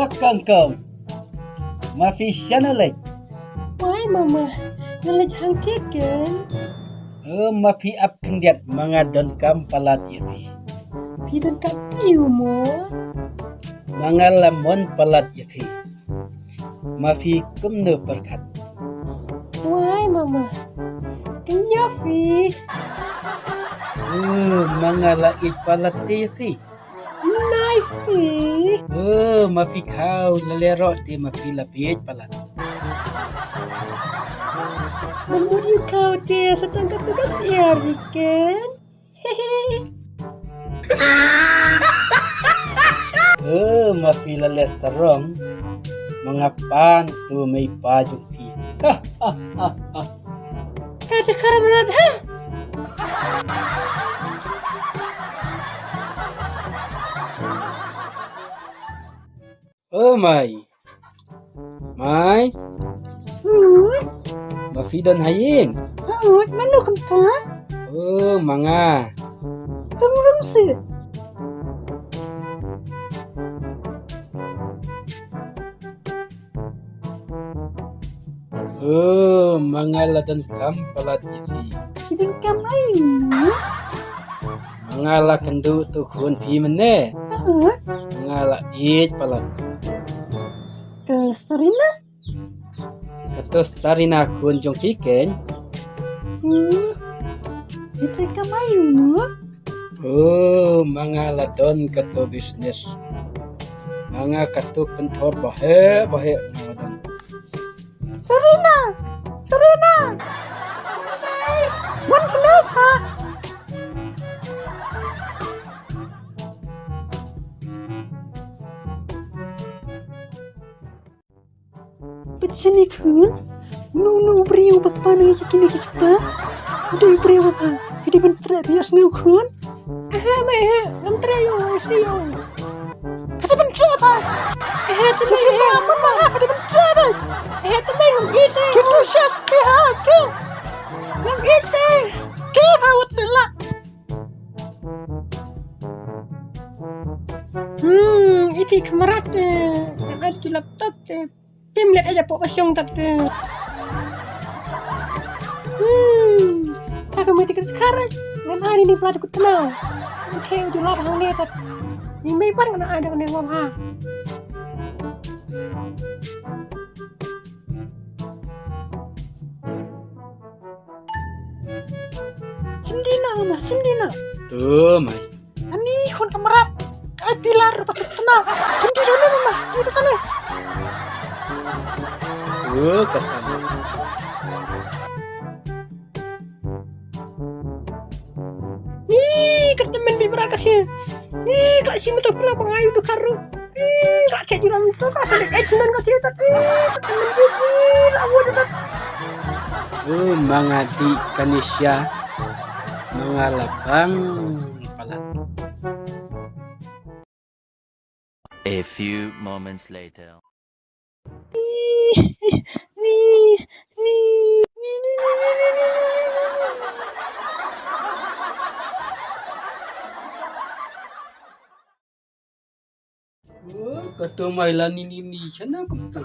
Makan kau. Mafi channel. Why mama? Nalaj hang chicken. Mafi up kendiat mangadon kam palat yafi. Pidon kat piu mo. Mangalamon palat yafi. Mafi kumne perkat. Why mama? Kenya fish. Mangala it palat yafi. Nice fish. Mafi kau lalero di mafi lapit palat. Menurut kau dia sedang ketugas ya, Riken? Mafi lales terong. Mengapan tu may pajuk ti. Kata karamelan, ha? Mai. Mafi don haying. Mana kenta? Manga. Rum si. Mangala dan kam palat isi. Sidang kamayu. Mangala kendu tu kun pi mene. Mangala it palat. Sarina? Terus tarina kun jong chicken. Itu kamayu. Mangala don kato bisnes. Manga kato pentor bahe ngadan. Sarina. Wan kenapa? Sini kun, nu beriu bapa ni kini kita, udah beriu bapa, jadi bentar bias nu kun, bentar yo, siyo, kata bentar apa? Tadi mama, kata bentar, tadi itu, kita chef ke, yang itu, ke awat sila. Itu kemarat, yang ada di laptop Tim lihat aja pok pasang tadi. Aku mesti kerja sekarang. Dengan hari ini peladu ku tenang. Oke, udah lah hang ni tak. Ini par kena ada kena ngom ha. Sindina mama, sindina. Tuh, mai. Ani kon kamarat. Kau pilar pakai tenang. Sindina mama, itu sana. Kesana. Ketemen di berakasnya. Kak sini tuh kenapa ngayu tuh karu. Kak cek juga itu kak sedek ejenan kak sini tadi. Ketemen gigi, lawa dekat. Mangadi kanisya mengalabang palat. A few moments later. Kata mailan ini sana aku. Kata